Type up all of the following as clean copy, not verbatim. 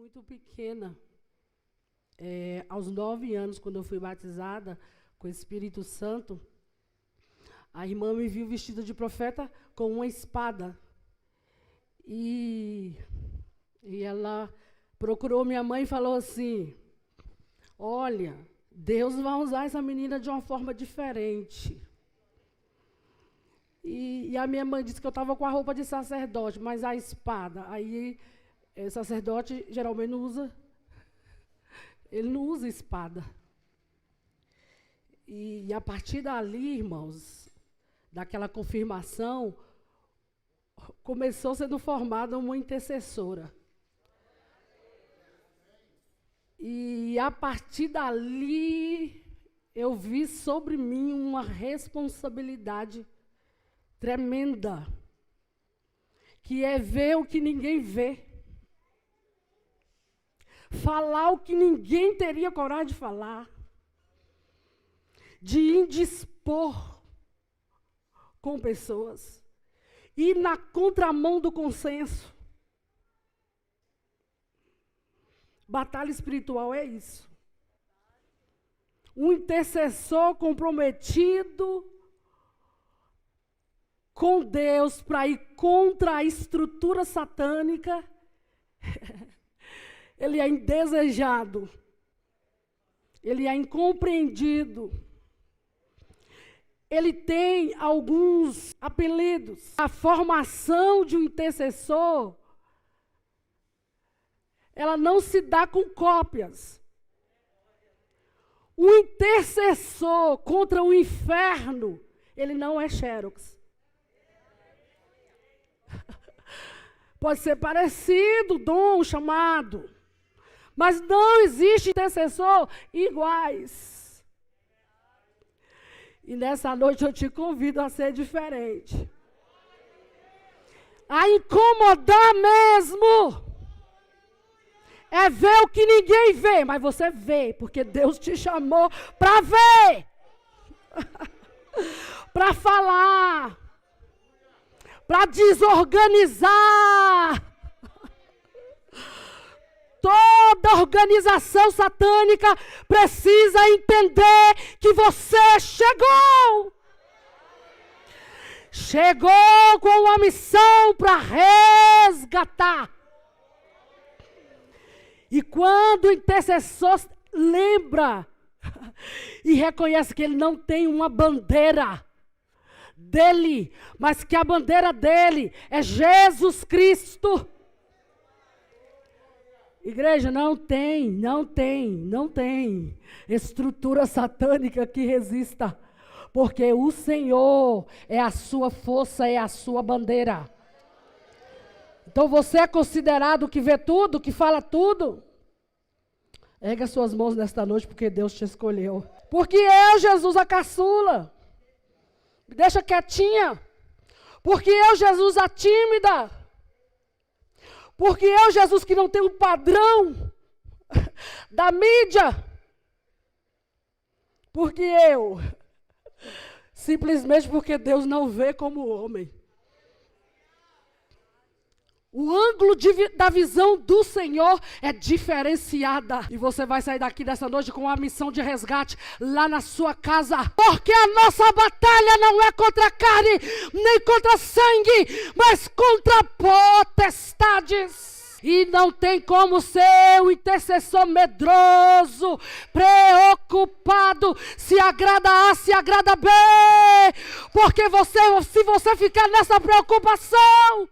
muito pequena. Aos 9 anos, quando eu fui batizada com o Espírito Santo, a irmã me viu vestida de profeta com uma espada. E ela procurou minha mãe e falou assim: olha, Deus vai usar essa menina de uma forma diferente. E a minha mãe disse que eu estava com a roupa de sacerdote, mas a espada. Aí, sacerdote geralmente não usa, ele não usa espada. E a partir dali, irmãos, daquela confirmação, começou sendo formada uma intercessora. E a partir dali, eu vi sobre mim uma responsabilidade tremenda, que é ver o que ninguém vê, falar o que ninguém teria coragem de falar, de indispor com pessoas, ir na contramão do consenso. Batalha espiritual é isso. Um intercessor comprometido com Deus para ir contra a estrutura satânica, ele é indesejado, ele é incompreendido, ele tem alguns apelidos. A formação de um intercessor, ela não se dá com cópias. O intercessor contra o inferno, ele não é xerox. Pode ser parecido, dom, chamado, mas não existe intercessor iguais. E nessa noite eu te convido a ser diferente, a incomodar mesmo. É ver o que ninguém vê, mas você vê, porque Deus te chamou para ver, para falar, para desorganizar. Toda organização satânica precisa entender que você chegou. Chegou com uma missão para resgatar. E quando o intercessor lembra e reconhece que ele não tem uma bandeira dele, mas que a bandeira dele é Jesus Cristo. Igreja, não tem estrutura satânica que resista, porque o Senhor é a sua força, é a sua bandeira. Então você é considerado que vê tudo, que fala tudo? Erga suas mãos nesta noite, porque Deus te escolheu. Porque eu, Jesus, a caçula, me deixa quietinha. Porque eu, Jesus, a tímida. Porque eu, Jesus, que não tenho um padrão da mídia. Porque eu, simplesmente porque Deus não vê como homem. O ângulo da visão do Senhor é diferenciada. E você vai sair daqui dessa noite com uma missão de resgate lá na sua casa. Porque a nossa batalha não é contra carne, nem contra sangue, mas contra potestades. E não tem como ser um intercessor medroso, preocupado, se agrada A, se agrada B. Porque se você ficar nessa preocupação,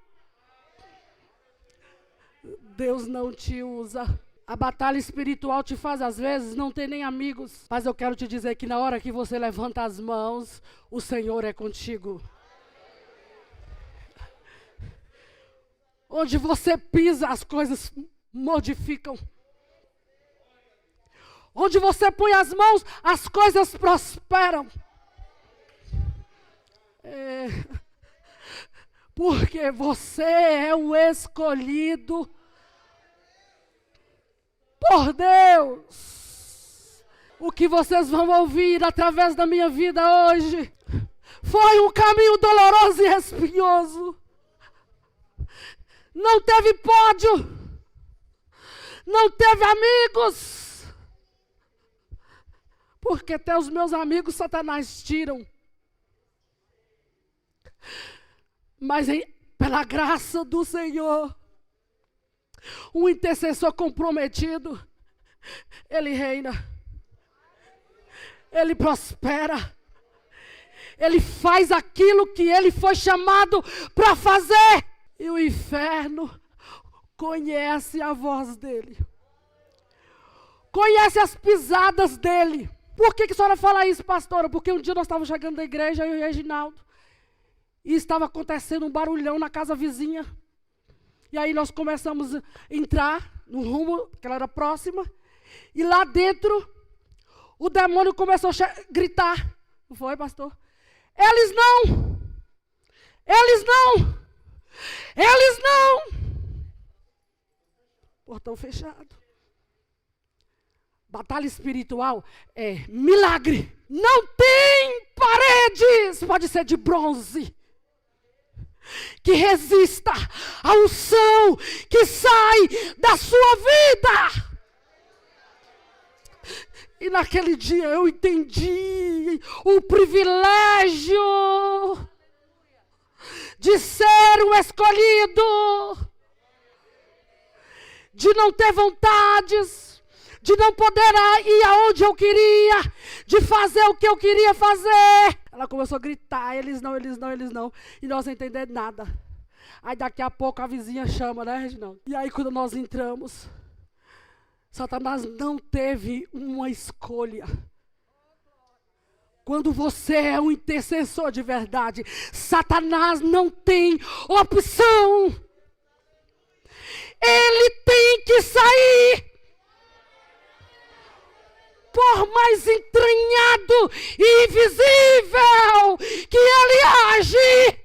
Deus não te usa. A batalha espiritual te faz, às vezes, não ter nem amigos. Mas eu quero te dizer que na hora que você levanta as mãos, o Senhor é contigo. Onde você pisa, as coisas modificam. Onde você põe as mãos, as coisas prosperam. Porque você é o escolhido por Deus. O que vocês vão ouvir através da minha vida hoje foi um caminho doloroso e espinhoso. Não teve pódio, Não teve amigos. Porque até os meus amigos Satanás tiram. Mas pela graça do Senhor, um intercessor comprometido, ele reina. Ele prospera. Ele faz aquilo que ele foi chamado para fazer. E o inferno conhece a voz dele. Conhece as pisadas dele. Por que a senhora fala isso, pastora? Porque um dia nós estávamos chegando da igreja, eu e o Reginaldo, e estava acontecendo um barulhão na casa vizinha. E aí nós começamos a entrar no rumo, que ela era próxima, e lá dentro, o demônio começou a gritar. Não foi, pastor? Eles não! Eles não! Eles não! Portão fechado. Batalha espiritual é milagre. Não tem paredes, pode ser de bronze, que resista à unção que sai da sua vida. E naquele dia eu entendi o privilégio de ser um escolhido, de não ter vontades, de não poder ir aonde eu queria, de fazer o que eu queria fazer. Ela começou a gritar, eles não, eles não, eles não. E nós não entendemos nada. Aí daqui a pouco a vizinha chama, né, Reginaldo? E aí quando nós entramos, Satanás não teve uma escolha. Quando você é um intercessor de verdade, Satanás não tem opção. Ele tem que sair. Por mais entranhado e invisível que ele age.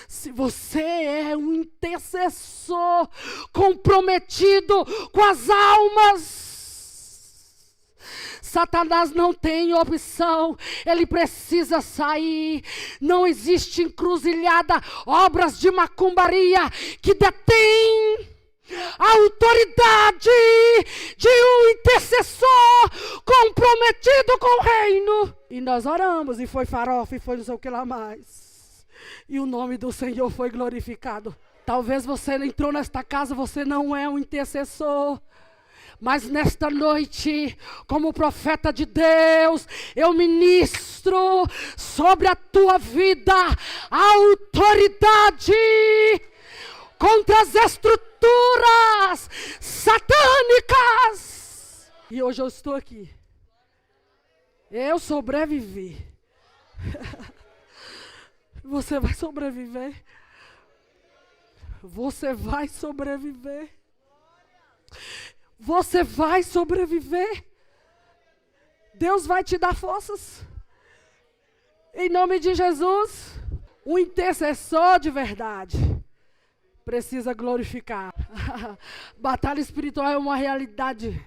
Se você é um intercessor comprometido com as almas, Satanás não tem opção, ele precisa sair. Não existe encruzilhada, obras de macumbaria que detém a autoridade de um intercessor comprometido com o reino. E nós oramos, e foi farofa, e foi não sei o que lá mais. E o nome do Senhor foi glorificado. Talvez você entrou nesta casa, você não é um intercessor. Mas nesta noite, como profeta de Deus, eu ministro sobre a tua vida a autoridade contra as estruturas satânicas. E hoje eu estou aqui. Eu sobrevivi. Você vai sobreviver. Você vai sobreviver. Você vai sobreviver. Deus vai te dar forças. Em nome de Jesus. Um intercessor de verdade precisa glorificar. Batalha espiritual é uma realidade.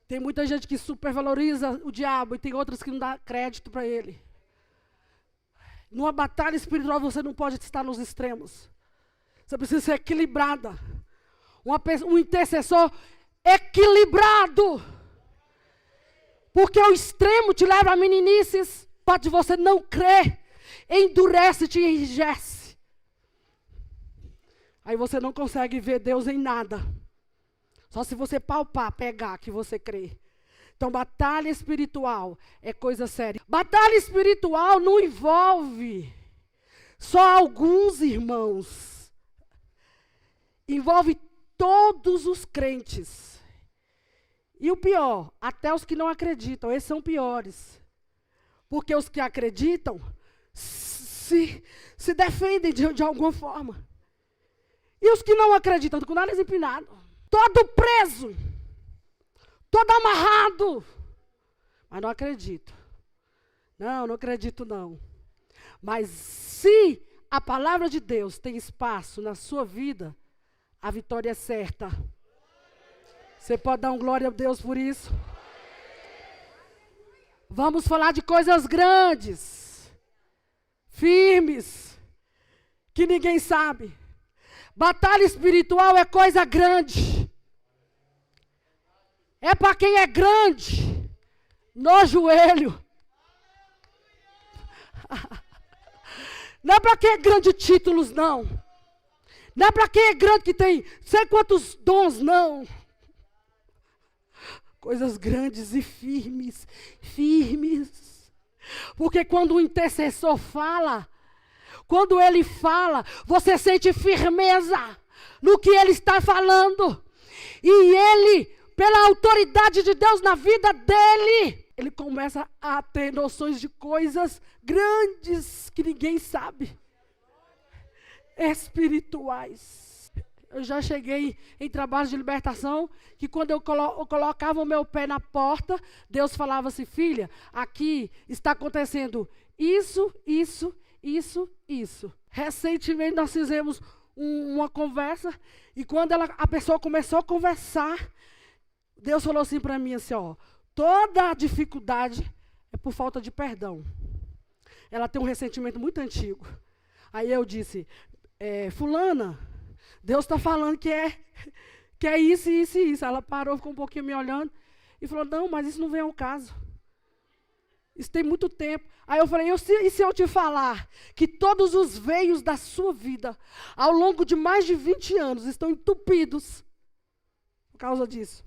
Tem muita gente que supervaloriza o diabo e tem outras que não dá crédito para ele. Numa batalha espiritual você não pode estar nos extremos. Você precisa ser equilibrada. Um intercessor equilibrado. Porque o extremo te leva a meninices. Pode você não crer. Endurece, te enrijece. Aí você não consegue ver Deus em nada. Só se você palpar, pegar, que você crê. Então, batalha espiritual é coisa séria. Batalha espiritual não envolve só alguns irmãos. Envolve todos os crentes. E o pior, até os que não acreditam, esses são piores. Porque os que acreditam se defendem de alguma forma. E os que não acreditam, com o nariz empinado, todo preso, todo amarrado. Mas não acredito. Não acredito não. Mas se a palavra de Deus tem espaço na sua vida, a vitória é certa. Você pode dar um glória a Deus por isso? Vamos falar de coisas grandes, firmes, que ninguém sabe. Batalha espiritual é coisa grande. É para quem é grande no joelho. Não é para quem é grande de títulos, não. Não é para quem é grande que tem sei quantos dons, não. Coisas grandes e firmes, firmes. Porque quando o intercessor fala, quando ele fala, você sente firmeza no que ele está falando. E ele, pela autoridade de Deus na vida dele, ele começa a ter noções de coisas grandes que ninguém sabe. Espirituais. Eu já cheguei em trabalhos de libertação, que quando eu colocava o meu pé na porta, Deus falava assim, filha, aqui está acontecendo isso, isso, isso, isso. Recentemente nós fizemos uma conversa, e quando a pessoa começou a conversar, Deus falou assim para mim, assim, ó, toda a dificuldade é por falta de perdão. Ela tem um ressentimento muito antigo. Aí eu disse, fulana, Deus está falando que é isso, isso e isso. Ela parou, ficou um pouquinho me olhando e falou, não, mas isso não vem ao caso. Isso tem muito tempo. Aí eu falei, e se eu te falar que todos os veios da sua vida, ao longo de mais de 20 anos, estão entupidos por causa disso?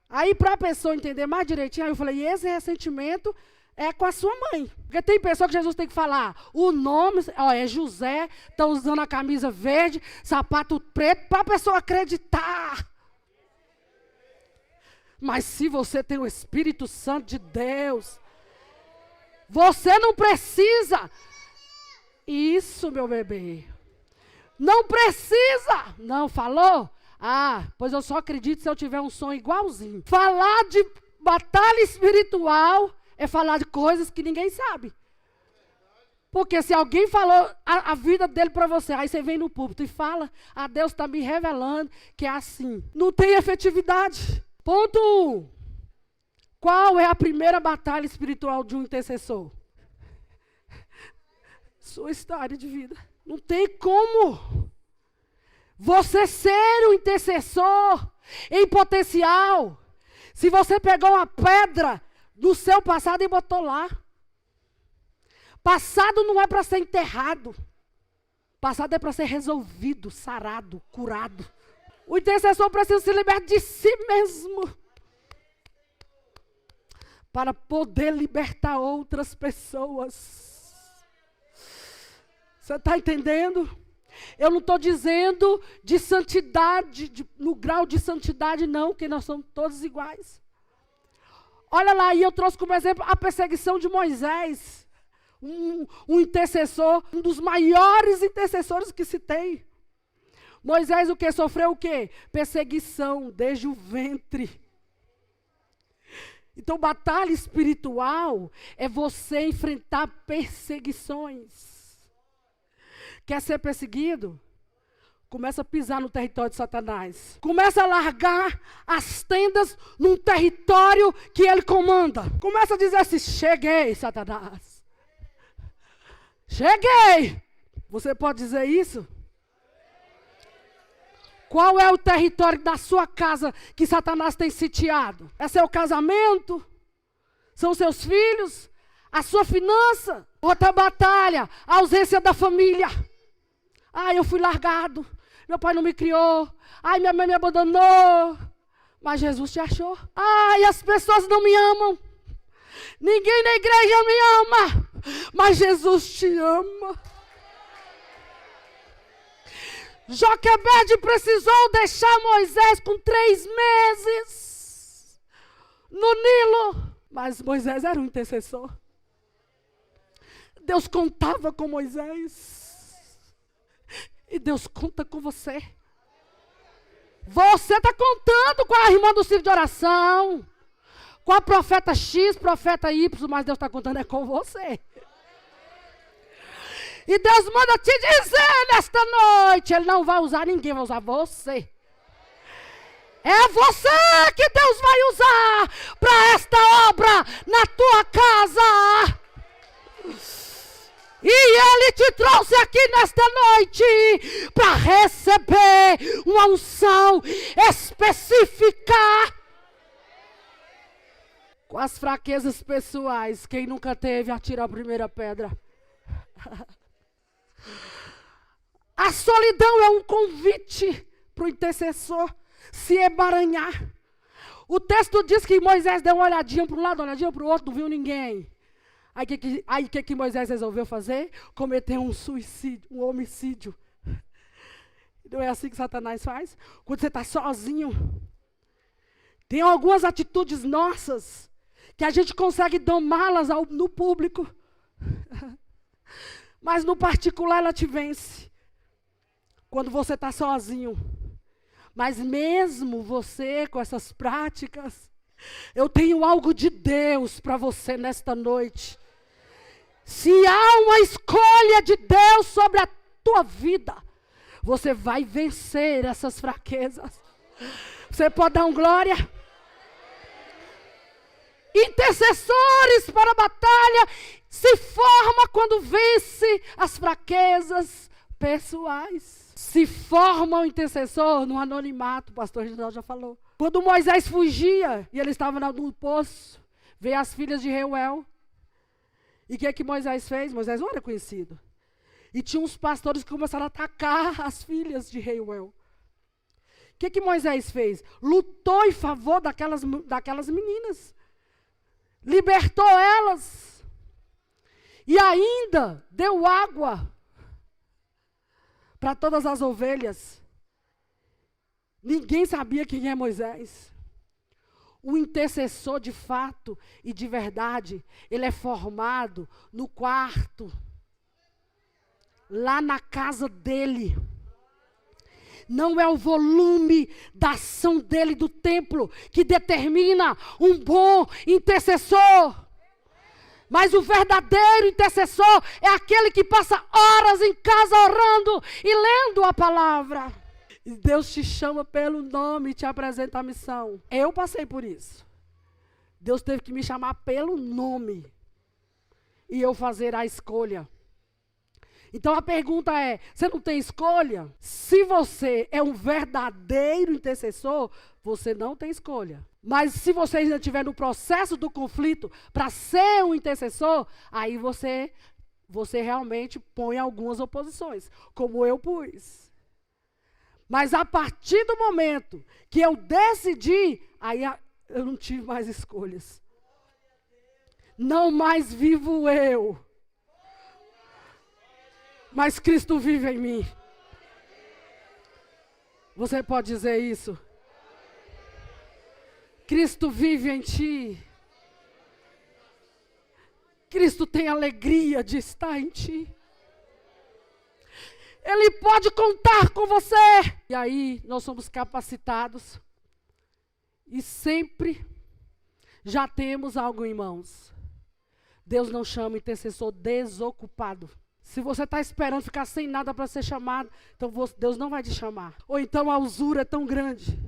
Aí, para a pessoa entender mais direitinho, aí eu falei, esse ressentimento é com a sua mãe. Porque tem pessoa que Jesus tem que falar, o nome, ó, é José, está usando a camisa verde, sapato preto, para a pessoa acreditar. Mas se você tem o Espírito Santo de Deus, você não precisa. Isso, meu bebê. Não precisa. Não, falou? Ah, pois eu só acredito se eu tiver um som igualzinho. Falar de batalha espiritual é falar de coisas que ninguém sabe. Porque se alguém falou a vida dele para você, aí você vem no púlpito e fala, Deus está me revelando que é assim. Não tem efetividade. Ponto 1. Qual é a primeira batalha espiritual de um intercessor? Sua história de vida. Não tem como você ser um intercessor em potencial se você pegou uma pedra do seu passado e botou lá. Passado não é para ser enterrado. Passado é para ser resolvido, sarado, curado. O intercessor precisa se libertar de si mesmo para poder libertar outras pessoas. Você está entendendo? Eu não estou dizendo de santidade, no grau de santidade não, que nós somos todos iguais. Olha lá, e eu trouxe como exemplo a perseguição de Moisés. Um intercessor, um dos maiores intercessores que se tem. Moisés o que? Sofreu o quê? Perseguição desde o ventre. Então, batalha espiritual é você enfrentar perseguições. Quer ser perseguido? Começa a pisar no território de Satanás. Começa a largar as tendas num território que ele comanda. Começa a dizer assim, cheguei, Satanás. Cheguei. Você pode dizer isso? Qual é o território da sua casa que Satanás tem sitiado? É seu casamento? São seus filhos? A sua finança? Outra batalha, a ausência da família. Eu fui largado. Meu pai não me criou. Minha mãe me abandonou. Mas Jesus te achou. As pessoas não me amam. Ninguém na igreja me ama. Mas Jesus te ama. Joquebede precisou deixar Moisés com 3 meses no Nilo. Mas Moisés era um intercessor. Deus contava com Moisés. E Deus conta com você. Você está contando com a irmã do círculo de oração, com a profeta X, profeta Y, mas Deus está contando é com você. E Deus manda te dizer nesta noite, Ele não vai usar ninguém, vai usar você. É você que Deus vai usar para esta obra na tua casa. E Ele te trouxe aqui nesta noite para receber uma unção específica. Com as fraquezas pessoais, quem nunca teve, atira a primeira pedra. A solidão é um convite para o intercessor se emaranhar. O texto diz que Moisés deu uma olhadinha para um lado, uma olhadinha para o outro, não viu ninguém. Aí o que Moisés resolveu fazer? Cometer um suicídio, um homicídio. Não é assim que Satanás faz? Quando você está sozinho. Tem algumas atitudes nossas que a gente consegue domá-las no público. Mas no particular ela te vence. Quando você está sozinho. Mas mesmo você com essas práticas, eu tenho algo de Deus para você nesta noite. Se há uma escolha de Deus sobre a tua vida, você vai vencer essas fraquezas. Você pode dar um glória? Intercessores para a batalha se forma quando vence as fraquezas pessoais. Se forma um intercessor no anonimato, o pastor Ginaldo já falou. Quando Moisés fugia e ele estava no poço, veio as filhas de Reuel. E o que Moisés fez? Moisés não era conhecido. E tinha uns pastores que começaram a atacar as filhas de Reuel. O que Moisés fez? Lutou em favor daquelas meninas. Libertou elas. E ainda deu água para todas as ovelhas. Ninguém sabia quem é Moisés. O intercessor de fato e de verdade, ele é formado no quarto, lá na casa dele. Não é o volume da ação dele do templo que determina um bom intercessor. Mas o verdadeiro intercessor é aquele que passa horas em casa orando e lendo a palavra. E Deus te chama pelo nome e te apresenta a missão. Eu passei por isso. Deus teve que me chamar pelo nome e eu fazer a escolha. Então a pergunta é, você não tem escolha? Se você é um verdadeiro intercessor, você não tem escolha. Mas se você ainda estiver no processo do conflito para ser um intercessor, aí você realmente põe algumas oposições, como eu pus. Mas a partir do momento que eu decidi, aí eu não tive mais escolhas. Não mais vivo eu, mas Cristo vive em mim. Você pode dizer isso? Cristo vive em ti. Cristo tem alegria de estar em ti. Ele pode contar com você. E aí nós somos capacitados. E sempre já temos algo em mãos. Deus não chama intercessor desocupado. Se você está esperando ficar sem nada para ser chamado, então Deus não vai te chamar. Ou então a usura é tão grande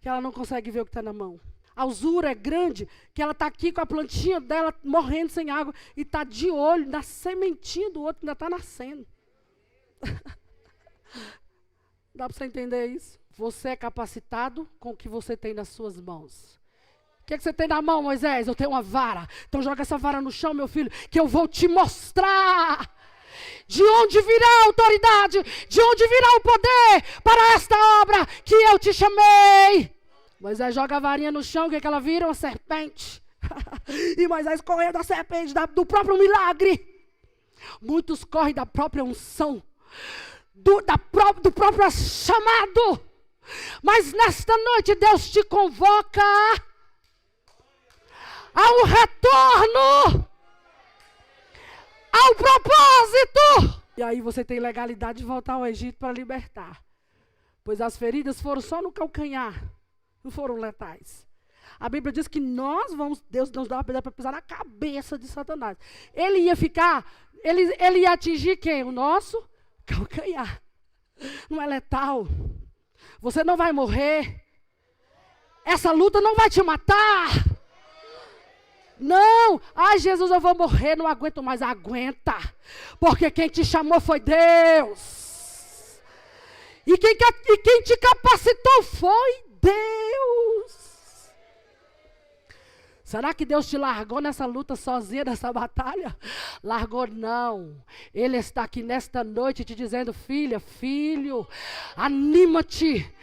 que ela não consegue ver o que está na mão. A usura é grande que ela está aqui com a plantinha dela morrendo sem água e está de olho na sementinha do outro que ainda está nascendo. Dá para você entender isso? Você é capacitado com o que você tem nas suas mãos. O que você tem na mão, Moisés? Eu tenho uma vara. Então joga essa vara no chão, meu filho, que eu vou te mostrar de onde virá a autoridade, de onde virá o poder para esta obra que eu te chamei. Moisés joga a varinha no chão, o que ela vira? Uma serpente. E Moisés correu da serpente, do próprio milagre. Muitos correm da própria unção, do próprio chamado. Mas nesta noite Deus te convoca a um retorno ao propósito. E aí você tem legalidade de voltar ao Egito para libertar. Pois as feridas foram só no calcanhar, não foram letais. A Bíblia diz que Deus nos dá uma pedra para pisar na cabeça de Satanás. Ele ia atingir quem? O nosso calcanhar. Não é letal. Você não vai morrer. Essa luta não vai te matar. Não, ai Jesus, eu vou morrer, não aguento mais. Aguenta, porque quem te chamou foi Deus. E quem te capacitou foi Deus. Será que Deus te largou nessa luta sozinha, nessa batalha? Largou não. Ele está aqui nesta noite te dizendo, filha, filho, anima-te.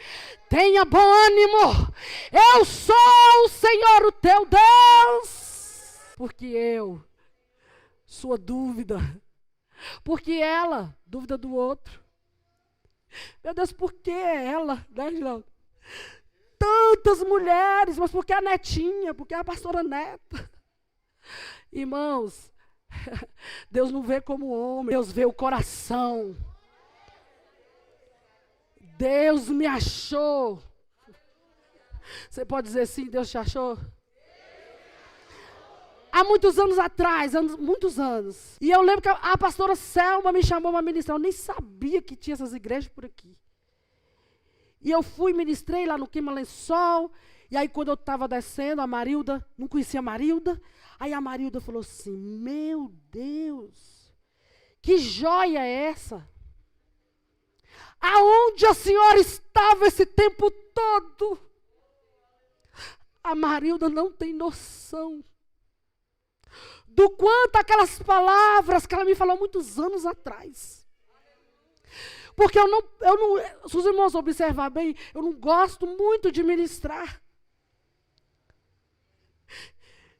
Tenha bom ânimo. Eu sou o Senhor, o teu Deus. Porque eu, sua dúvida. Porque ela, dúvida do outro. Meu Deus, por que ela? Né, Geraldo? Tantas mulheres, mas por que a netinha? Por que a pastora Neta? Irmãos, Deus não vê como homem, Deus vê o coração. Deus me achou. Você pode dizer sim, Deus te achou? Há muitos anos atrás, muitos anos. E eu lembro que a pastora Selma me chamou para ministrar. Eu nem sabia que tinha essas igrejas por aqui. E eu fui, ministrei lá no Queima Lençol. E aí quando eu estava descendo, a Marilda, não conhecia a Marilda. Aí a Marilda falou assim, meu Deus, que joia é essa? Aonde a senhora estava esse tempo todo? A Marilda não tem noção do quanto aquelas palavras que ela me falou muitos anos atrás. Porque eu não, se os irmãos observar bem, eu não gosto muito de ministrar.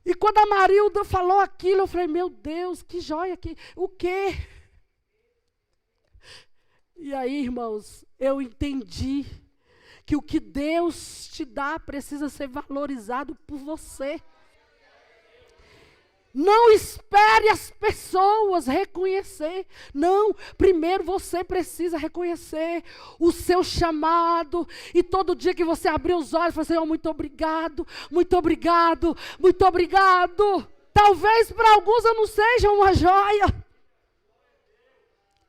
E quando a Marilda falou aquilo, eu falei, meu Deus, que joia, o quê? E aí, irmãos, eu entendi que o que Deus te dá precisa ser valorizado por você. Não espere as pessoas reconhecer. Não, primeiro você precisa reconhecer o seu chamado. E todo dia que você abrir os olhos, você Senhor, muito obrigado, muito obrigado, muito obrigado. Talvez para alguns eu não seja uma joia.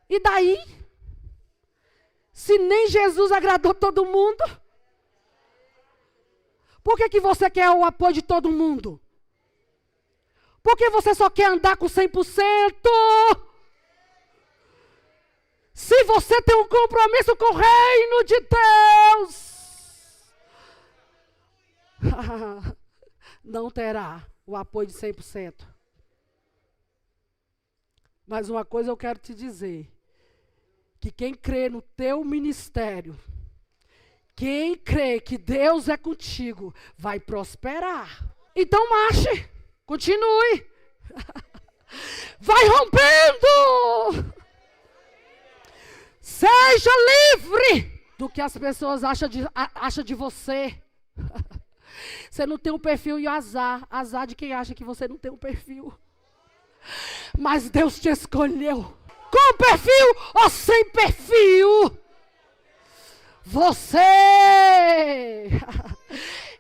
E daí? Se nem Jesus agradou todo mundo, por que você quer o apoio de todo mundo? Por que você só quer andar com 100%? Se você tem um compromisso com o reino de Deus, não terá o apoio de 100%. Mas uma coisa eu quero te dizer, que quem crê no teu ministério, quem crê que Deus é contigo, vai prosperar. Então marche. Continue. Vai rompendo. Seja livre do que as pessoas acham de você. Você não tem um perfil e azar. Azar de quem acha que você não tem um perfil. Mas Deus te escolheu. Com perfil ou sem perfil. Você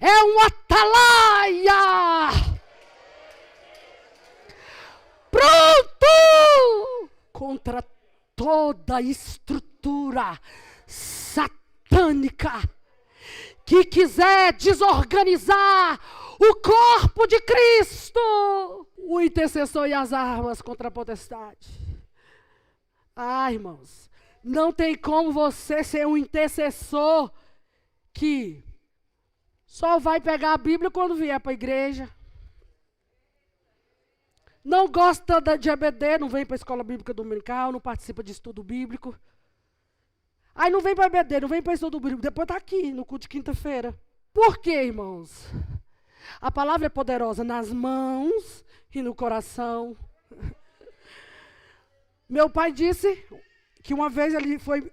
é um atalaia. Pronto! Contra toda estrutura satânica que quiser desorganizar o corpo de Cristo. O intercessor e as armas contra a potestade. Ah, irmãos, não tem como você ser um intercessor que só vai pegar a Bíblia quando vier para a igreja. Não gosta de EBD, não vem para a escola bíblica dominical, não participa de estudo bíblico. Aí não vem para EBD, não vem para estudo bíblico, depois está aqui no culto de quinta-feira. Por quê, irmãos? A palavra é poderosa nas mãos e no coração. Meu pai disse que uma vez ele foi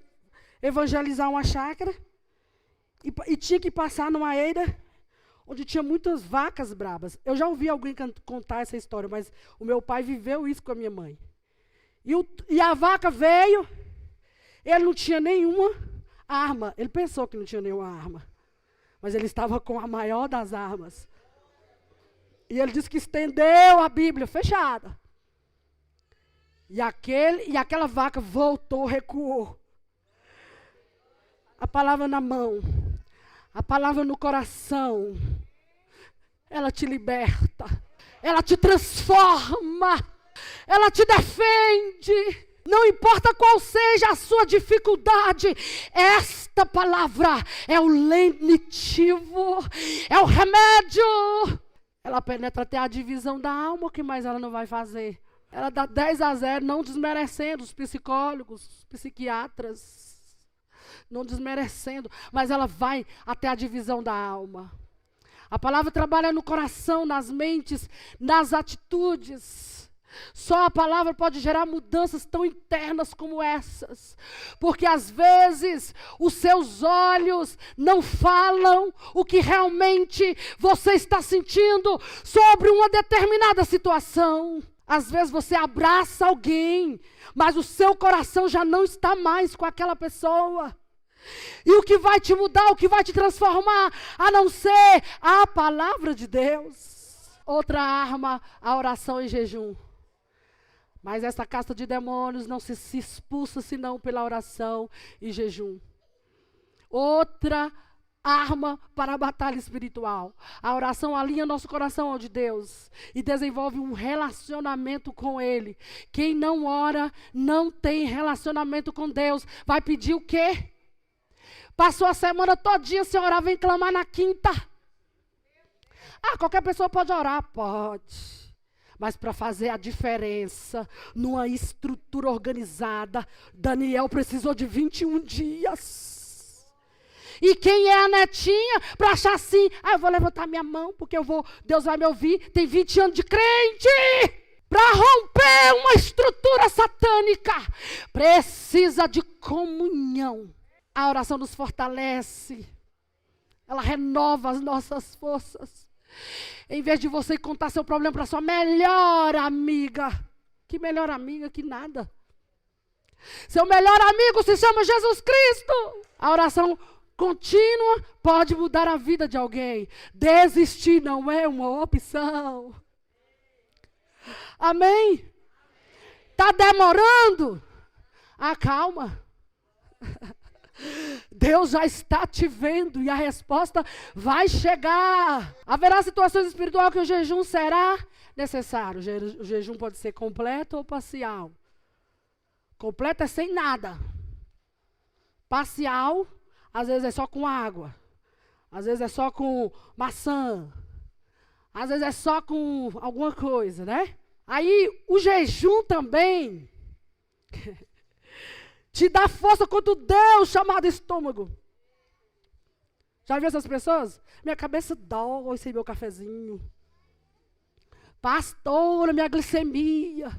evangelizar uma chácara e tinha que passar numa eira onde tinha muitas vacas brabas. Eu já ouvi alguém contar essa história, mas o meu pai viveu isso com a minha mãe. E a vaca veio, ele não tinha nenhuma arma. Ele pensou que não tinha nenhuma arma, mas ele estava com a maior das armas. E ele disse que estendeu a Bíblia fechada. E aquela vaca voltou, recuou. A palavra na mão, a palavra no coração, ela te liberta. ela te transforma, ela te defende. Não importa qual seja a sua dificuldade, esta palavra é o lenitivo, é o remédio. Ela penetra até a divisão da alma, o que mais ela não vai fazer? Ela dá 10-0, não desmerecendo os psicólogos, os psiquiatras, não desmerecendo, mas ela vai até a divisão da alma. A palavra trabalha no coração, nas mentes, nas atitudes. Só a palavra pode gerar mudanças tão internas como essas. Porque às vezes os seus olhos não falam o que realmente você está sentindo sobre uma determinada situação. Às vezes você abraça alguém, mas o seu coração já não está mais com aquela pessoa. E o que vai te mudar, o que vai te transformar, a não ser a palavra de Deus. Outra arma, a oração e jejum. Mas essa casta de demônios não se expulsa senão pela oração e jejum. Outra arma para a batalha espiritual. A oração alinha nosso coração ao de Deus e desenvolve um relacionamento com Ele. Quem não ora, não tem relacionamento com Deus. Vai pedir o quê? Passou a semana todinha sem orar, vem clamar na quinta. Qualquer pessoa pode orar? Pode. Mas para fazer a diferença numa estrutura organizada, Daniel precisou de 21 dias. E quem é a netinha para achar assim, eu vou levantar minha mão porque Deus vai me ouvir, tem 20 anos de crente. Para romper uma estrutura satânica, precisa de comunhão. A oração nos fortalece, ela renova as nossas forças. Em vez de você contar seu problema para sua melhor amiga, que melhor amiga que nada. Seu melhor amigo se chama Jesus Cristo. A oração contínua pode mudar a vida de alguém. Desistir não é uma opção. Amém? Está demorando? Calma. Deus já está te vendo e a resposta vai chegar. Haverá situações espirituais que o jejum será necessário. O jejum pode ser completo ou parcial. Completo é sem nada. Parcial, às vezes é só com água. Às vezes é só com maçã. Às vezes é só com alguma coisa, né? Aí o jejum também te dá força contra o Deus chamado estômago. Já viu essas pessoas? Minha cabeça dói sem meu cafezinho. Pastora, minha glicemia.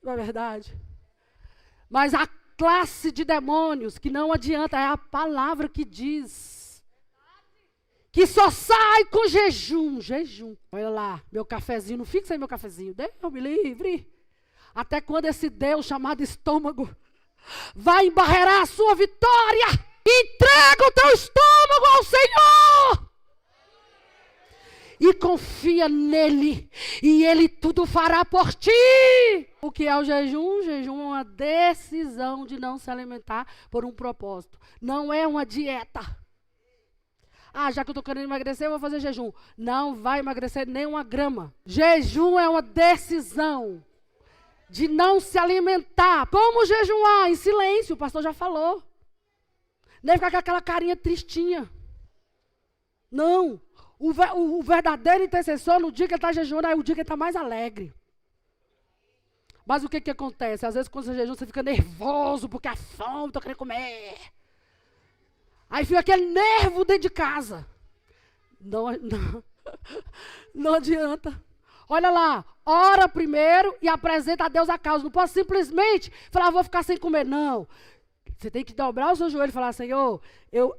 Não é verdade? Mas a classe de demônios que não adianta, é a palavra que diz. Que só sai com jejum. Jejum. Olha lá, meu cafezinho, não fica sem meu cafezinho. Deus me livre. Até quando esse Deus chamado estômago vai embarrear a sua vitória? Entrega o teu estômago ao Senhor. E confia nele. E ele tudo fará por ti. O que é o jejum? O jejum é uma decisão de não se alimentar por um propósito. Não é uma dieta. Já que eu estou querendo emagrecer, eu vou fazer jejum. Não vai emagrecer nem uma grama. Jejum é uma decisão de não se alimentar. Como jejuar? Em silêncio, o pastor já falou. Nem ficar com aquela carinha tristinha. Não. O verdadeiro intercessor, no dia que ele está jejuando, é o dia que ele está mais alegre. Mas o que acontece? Às vezes quando você jejua, você fica nervoso, porque a fome, estou querendo comer. Aí fica aquele nervo dentro de casa. Não adianta. Olha lá, ora primeiro e apresenta a Deus a causa. Não posso simplesmente falar, vou ficar sem comer. Não. Você tem que dobrar o seu joelho e falar, Senhor,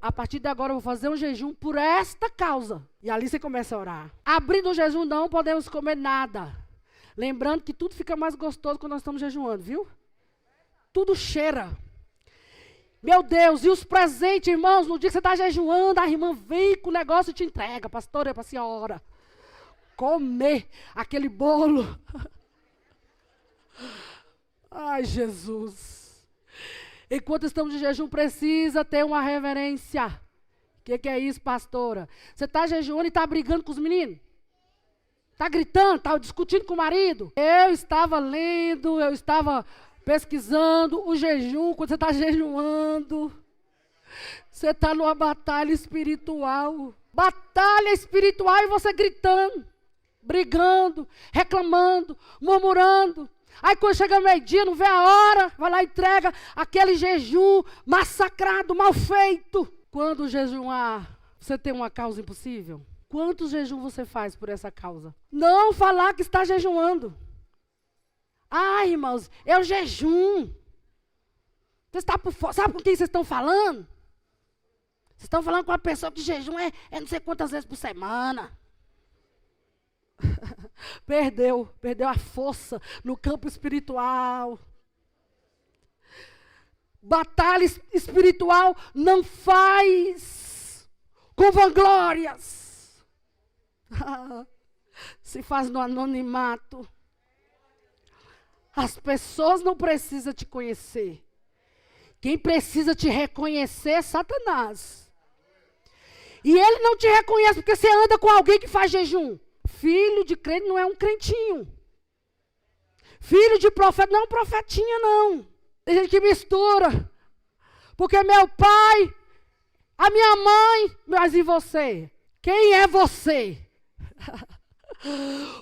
a partir de agora eu vou fazer um jejum por esta causa. E ali você começa a orar. Abrindo o jejum não podemos comer nada. Lembrando que tudo fica mais gostoso quando nós estamos jejuando, viu? Tudo cheira. Meu Deus, e os presentes, irmãos, no dia que você está jejuando, a irmã vem com o negócio e te entrega, pastora, para a senhora comer aquele bolo. Ai, Jesus. Enquanto estamos de jejum, precisa ter uma reverência. Que é isso, pastora? Você está jejuando e está brigando com os meninos? Está gritando, está discutindo com o marido? Eu estava lendo, eu estava pesquisando o jejum. Quando você está jejuando, você está numa batalha espiritual. Batalha espiritual e você gritando, brigando, reclamando, murmurando. Aí quando chega meio-dia, não vê a hora, vai lá e entrega aquele jejum massacrado, mal feito. Quando jejuar, você tem uma causa impossível? Quantos jejum você faz por essa causa? Não falar que está jejuando. Ah, irmãos, eu jejum. Você está por fora. Sabe com quem vocês estão falando? Vocês estão falando com uma pessoa que jejum é não sei quantas vezes por semana. Perdeu a força no campo espiritual. Batalha espiritual não faz com vanglórias. Se faz no anonimato. As pessoas não precisam te conhecer. Quem precisa te reconhecer é Satanás. E ele não te reconhece porque você anda com alguém que faz jejum. Filho de crente não é um crentinho. Filho de profeta não é um profetinha, não. Tem gente que mistura. Porque meu pai, a minha mãe, mas e você? Quem é você?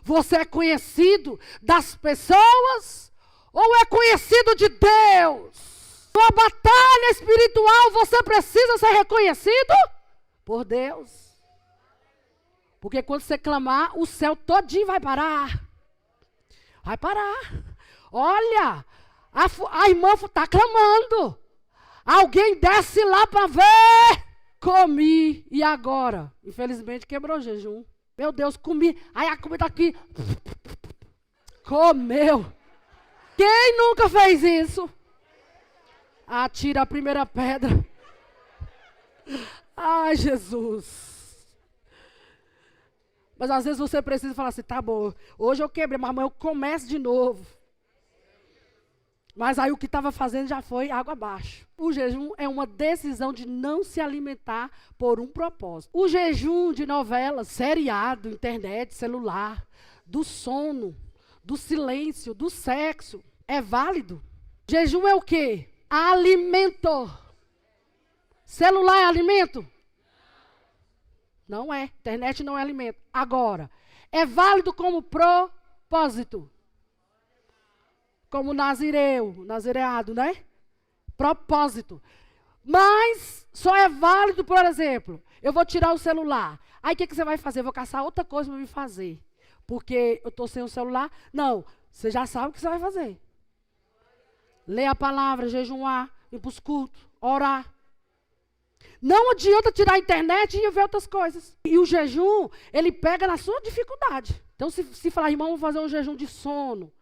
Você é conhecido das pessoas ou é conhecido de Deus? Numa batalha espiritual você precisa ser reconhecido por Deus. Porque quando você clamar, o céu todinho vai parar. Vai parar. Olha, a irmã está clamando. Alguém desce lá para ver. Comi. E agora? Infelizmente quebrou o jejum. Meu Deus, comi. Aí a comida aqui. Comeu. Quem nunca fez isso? Atira a primeira pedra. Ai, Jesus. Mas às vezes você precisa falar assim, tá bom, hoje eu quebrei, mas amanhã eu começo de novo. Mas aí o que estava fazendo já foi água abaixo. O jejum é uma decisão de não se alimentar por um propósito. O jejum de novelas, seriado, internet, celular, do sono, do silêncio, do sexo, é válido. Jejum é o quê? Alimento. Celular é alimento? Não é. Internet não é alimento. Agora, é válido como propósito. Como nazireado, né? Propósito. Mas só é válido, por exemplo, eu vou tirar o celular. Aí o que você vai fazer? Eu vou caçar outra coisa para me fazer. Porque eu estou sem o celular. Não, você já sabe o que você vai fazer. Ler a palavra, jejuar, ir para os cultos, orar. Não adianta tirar a internet e ver outras coisas. E o jejum, ele pega na sua dificuldade. Então, se falar, irmão, vamos fazer um jejum de sono.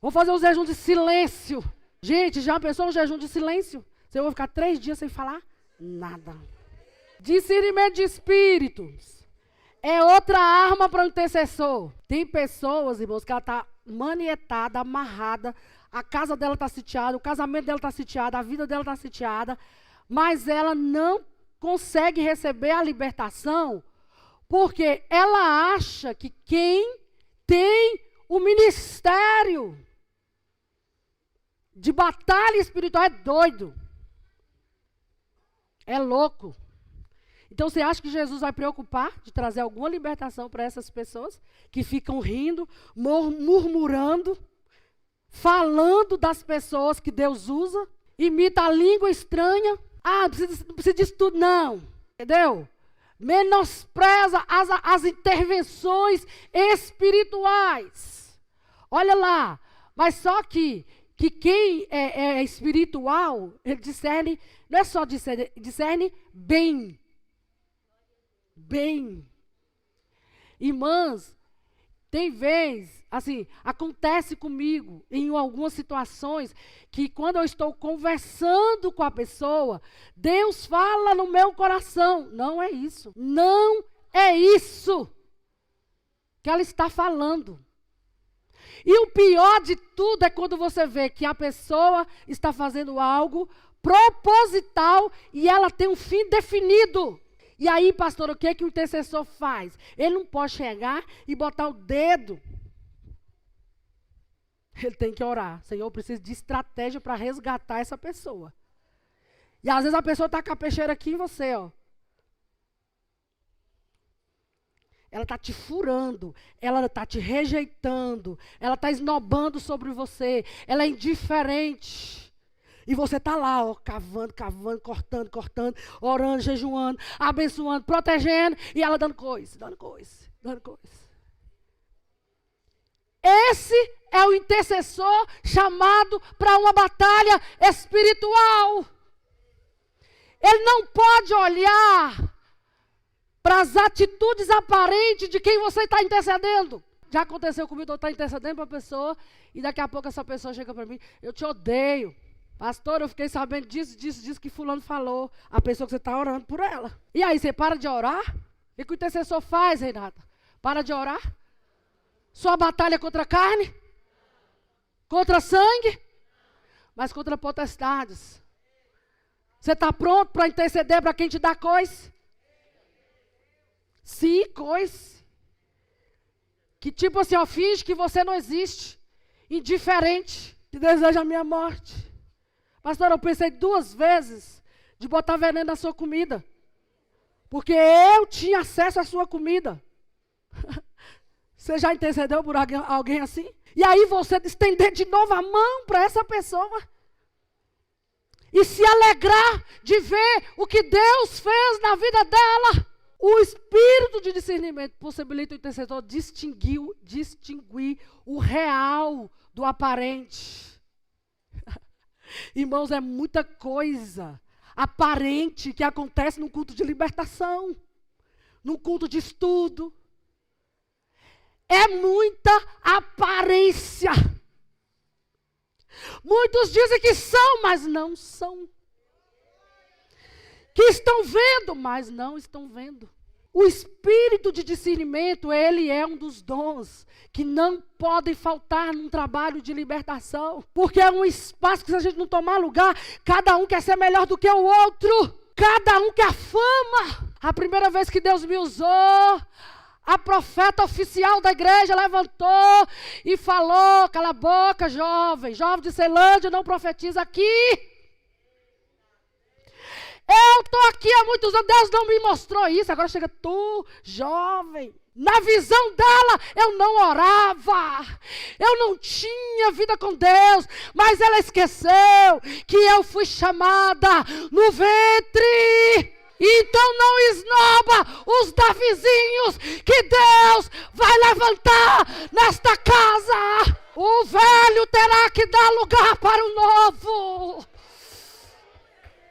Vamos fazer um jejum de silêncio. Gente, já pensou um jejum de silêncio? Você vai ficar 3 dias sem falar nada. Discernimento de espíritos é outra arma para o intercessor. Tem pessoas, irmãos, que ela está manietada, amarrada. A casa dela está sitiada, o casamento dela está sitiado, a vida dela está sitiada. Mas ela não consegue receber a libertação porque ela acha que quem tem o ministério de batalha espiritual é doido. É louco. Então você acha que Jesus vai preocupar de trazer alguma libertação para essas pessoas que ficam rindo, murmurando, falando das pessoas que Deus usa, imita a língua estranha? Ah, não precisa disso tudo, não. Entendeu? Menospreza as intervenções espirituais. Olha lá. Mas só que quem é espiritual, ele discerne, não é só discerne bem. Bem. Irmãs, tem vez, assim, acontece comigo em algumas situações que quando eu estou conversando com a pessoa, Deus fala no meu coração. Não é isso. Não é isso que ela está falando. E o pior de tudo é quando você vê que a pessoa está fazendo algo proposital e ela tem um fim definido. E aí, pastor, o que o intercessor faz? Ele não pode chegar e botar o dedo. Ele tem que orar. Senhor, eu preciso de estratégia para resgatar essa pessoa. E às vezes a pessoa está com a peixeira aqui em você, ó. Ela está te furando, ela está te rejeitando, ela está esnobando sobre você, ela é indiferente. E você está lá, ó, cavando, cortando, orando, jejuando, abençoando, protegendo, e ela dando coisa. Esse é o intercessor chamado para uma batalha espiritual. Ele não pode olhar para as atitudes aparentes de quem você está intercedendo. Já aconteceu comigo, eu estou intercedendo para a pessoa, e daqui a pouco essa pessoa chega para mim, eu te odeio. Pastor, eu fiquei sabendo disso que fulano falou. A pessoa que você está orando por ela. E aí, você para de orar? O que o intercessor faz, Renata? Para de orar? Sua batalha é contra a carne? Contra sangue? Mas contra potestades. Você está pronto para interceder para quem te dá coisa? Sim, coisa. Que tipo assim, ó, finge que você não existe. Indiferente. Que deseja a minha morte. Pastor, eu pensei 2 vezes de botar veneno na sua comida. Porque eu tinha acesso à sua comida. Você já intercedeu por alguém assim? E aí você estender de novo a mão para essa pessoa. E se alegrar de ver o que Deus fez na vida dela. O espírito de discernimento possibilita o intercessor distinguir o real do aparente. Irmãos, é muita coisa aparente que acontece num culto de libertação, num culto de estudo. É muita aparência. Muitos dizem que são, mas não são. Que estão vendo, mas não estão vendo. O espírito de discernimento, ele é um dos dons que não podem faltar num trabalho de libertação. Porque é um espaço que, se a gente não tomar lugar, cada um quer ser melhor do que o outro. Cada um quer fama. A primeira vez que Deus me usou, a profeta oficial da igreja levantou e falou: cala a boca, jovem de Ceilândia, não profetiza aqui. Eu estou aqui há muitos anos, Deus não me mostrou isso. Agora chega tu, jovem. Na visão dela, eu não orava. Eu não tinha vida com Deus. Mas ela esqueceu que eu fui chamada no ventre. Então não esnoba os Davizinhos que Deus vai levantar nesta casa. O velho terá que dar lugar para o novo.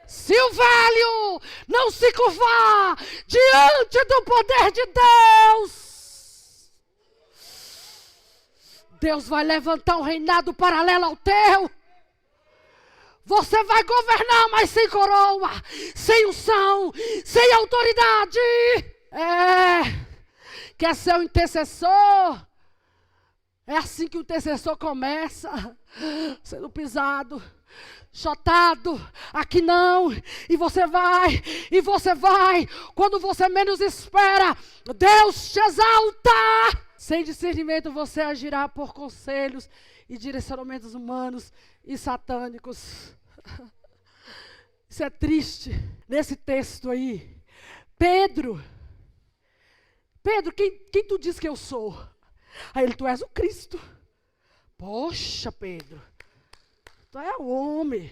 Se o velho não se curvar diante do poder de Deus, Deus vai levantar um reinado paralelo ao teu. Você vai governar, mas sem coroa, sem unção, sem autoridade. Quer ser um intercessor? É assim que o intercessor começa, sendo pisado, chotado, aqui não, e você vai, quando você menos espera, Deus te exalta. Sem discernimento você agirá por conselhos e direcionamentos humanos e satânicos. Isso é triste, nesse texto aí. Pedro, quem tu diz que eu sou? Aí ele, tu és o Cristo. Poxa, Pedro, tu é o homem.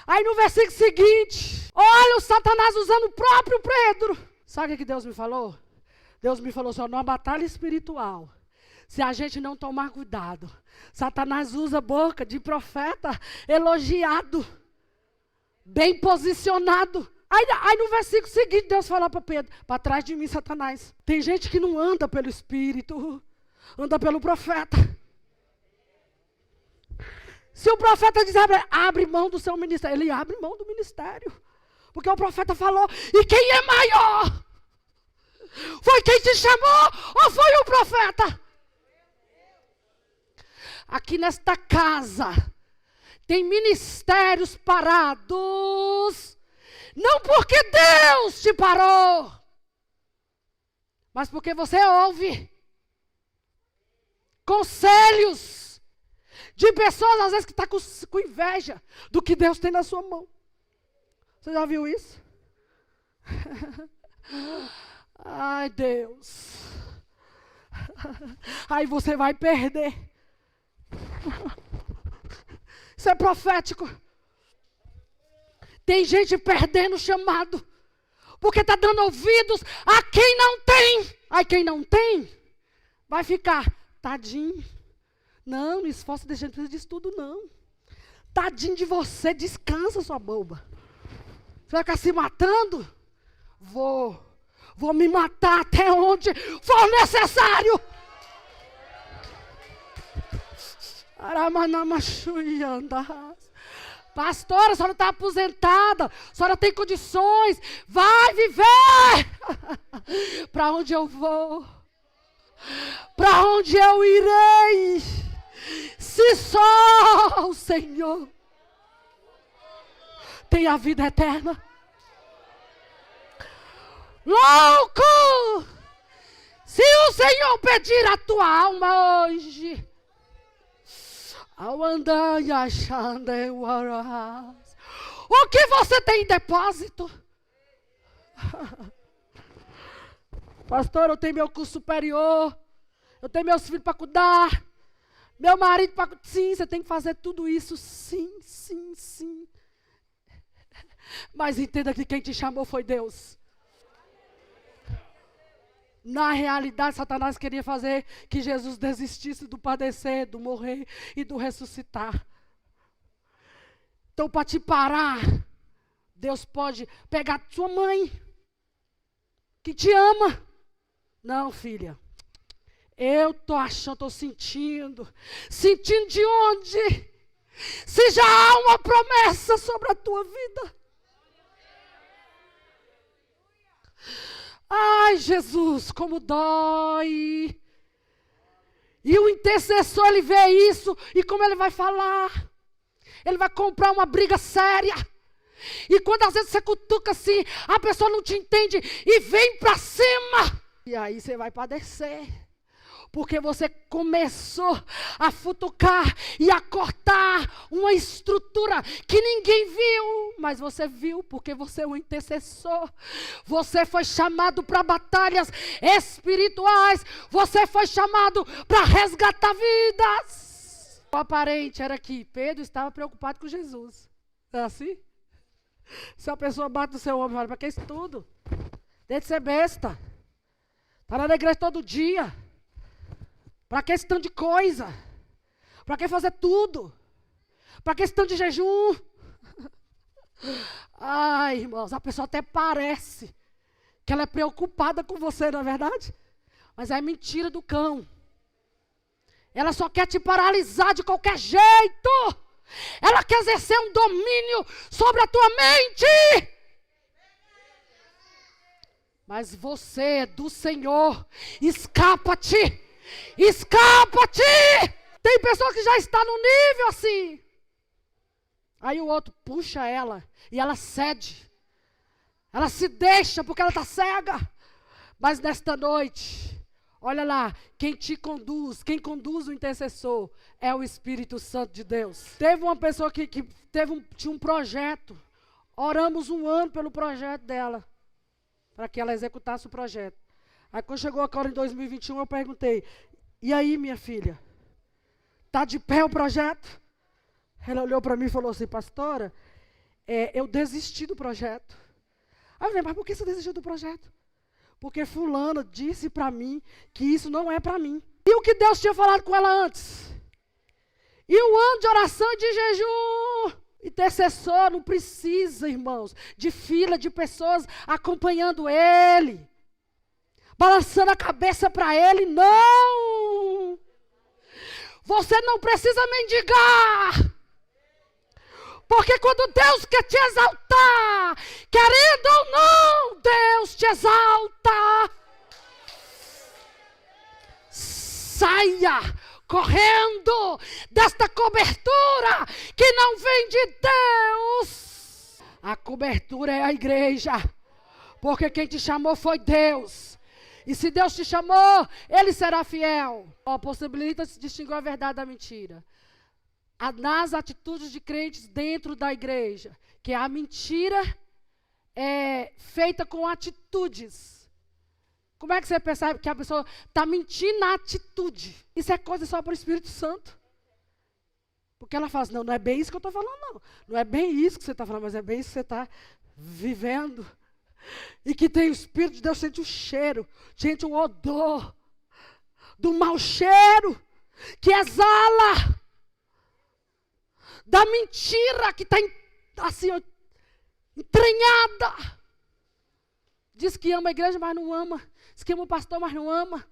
Aí no versículo seguinte, olha o Satanás usando o próprio Pedro. Sabe o que Deus me falou? Deus me falou assim, numa batalha espiritual, se a gente não tomar cuidado, Satanás usa a boca de profeta elogiado, bem posicionado. Aí no versículo seguinte, Deus falou para Pedro, para trás de mim, Satanás. Tem gente que não anda pelo Espírito, anda pelo profeta. Se o profeta diz, abre mão do seu ministério, ele abre mão do ministério. Porque o profeta falou, e quem é maior? Foi quem te chamou ou foi o profeta? aqui nesta casa tem ministérios parados, não porque Deus te parou, mas porque você ouve conselhos de pessoas, às vezes, que estão com inveja do que Deus tem na sua mão. Você já viu isso? Ai, Deus. Aí você vai perder. Isso é profético. Tem gente perdendo o chamado, porque está dando ouvidos a quem não tem. Aí quem não tem, vai ficar, tadinho. Não, não esforça, deixa, não precisa disso tudo, não. Tadinho de você, descansa, sua boba. Você vai ficar se matando? Vou me matar até onde for necessário. Pastora, a senhora está aposentada, a senhora tem condições, vai viver. Para onde eu vou? Para onde eu irei? Se só o Senhor tem a vida eterna. Louco! Se o Senhor pedir a tua alma hoje, o que você tem em depósito? Pastor, eu tenho meu curso superior, eu tenho meus filhos para cuidar, meu marido para cuidar. Sim, você tem que fazer tudo isso, sim, sim, sim. Mas entenda que quem te chamou foi Deus. Na realidade, Satanás queria fazer que Jesus desistisse do padecer, do morrer e do ressuscitar. Então, para te parar, Deus pode pegar sua mãe, que te ama. Não, filha, eu estou achando, estou sentindo. Sentindo de onde? Se já há uma promessa sobre a tua vida. Ai, Jesus, como dói. E o intercessor, ele vê isso, e como ele vai falar? Ele vai comprar uma briga séria. E quando às vezes você cutuca assim, a pessoa não te entende e vem para cima. E aí você vai padecer. Porque você começou a futucar e a cortar uma estrutura que ninguém viu. Mas você viu, porque você é um intercessor. Você foi chamado para batalhas espirituais. Você foi chamado para resgatar vidas. O aparente era que Pedro estava preocupado com Jesus. É assim? Se a pessoa bate no seu ombro e fala, para que isso tudo? Deixa de ser besta. Está lá na igreja todo dia. Para que esse tanto de coisa? Para que fazer tudo? Para que esse tanto de jejum? Ai, irmãos, a pessoa até parece que ela é preocupada com você, não é verdade? Mas é mentira do cão. Ela só quer te paralisar de qualquer jeito. Ela quer exercer um domínio sobre a tua mente. Mas você é do Senhor. Escapa-te. Escapa-te! Tem pessoa que já está no nível assim. Aí o outro puxa ela e ela cede. Ela se deixa porque ela está cega. Mas nesta noite, olha lá, quem te conduz, quem conduz o intercessor é o Espírito Santo de Deus. Teve uma pessoa que tinha um projeto. Oramos 1 ano pelo projeto dela, para que ela executasse o projeto. Aí quando chegou agora em 2021, eu perguntei, e aí, minha filha, está de pé o projeto? Ela olhou para mim e falou assim, pastora, eu desisti do projeto. Aí eu falei, mas por que você desistiu do projeto? Porque fulano disse para mim que isso não é para mim. E o que Deus tinha falado com ela antes? E o ano de oração e de jejum? Intercessor não precisa, irmãos, de fila de pessoas acompanhando ele. Balançando a cabeça para ele, não. Você não precisa mendigar. Porque quando Deus quer te exaltar, querendo ou não, Deus te exalta. Saia correndo desta cobertura que não vem de Deus. A cobertura é a igreja, porque quem te chamou foi Deus. E se Deus te chamou, Ele será fiel. Possibilita se distinguir a verdade da mentira. Nas atitudes de crentes dentro da igreja, que a mentira é feita com atitudes. Como é que você percebe que a pessoa está mentindo na atitude? Isso é coisa só para o Espírito Santo. Porque ela fala assim, não é bem isso que eu estou falando, não. Não é bem isso que você está falando, mas é bem isso que você está vivendo. E que tem o Espírito de Deus, sente o cheiro, sente o odor do mau cheiro que exala da mentira que está assim, entranhada. Diz que ama a igreja, mas não ama. Diz que ama o pastor, mas não ama.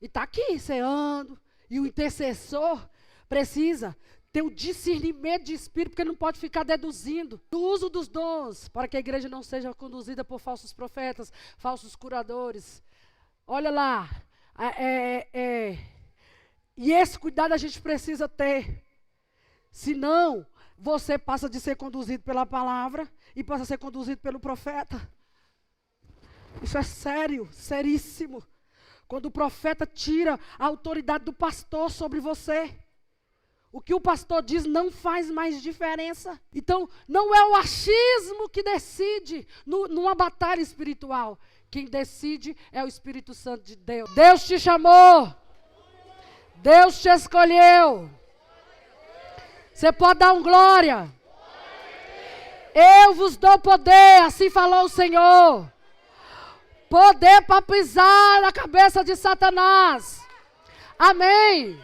E está aqui, ceando. E o intercessor precisa ter o discernimento de espírito, porque não pode ficar deduzindo do uso dos dons, para que a igreja não seja conduzida por falsos profetas, falsos curadores. Olha lá. E esse cuidado a gente precisa ter. Senão, você passa de ser conduzido pela palavra e passa a ser conduzido pelo profeta. Isso é sério, seríssimo. Quando o profeta tira a autoridade do pastor sobre você. O que o pastor diz não faz mais diferença. Então, não é o achismo que decide numa batalha espiritual. Quem decide é o Espírito Santo de Deus. Deus te chamou. Deus te escolheu. Você pode dar um glória. Eu vos dou poder, assim falou o Senhor. Poder para pisar na cabeça de Satanás. Amém.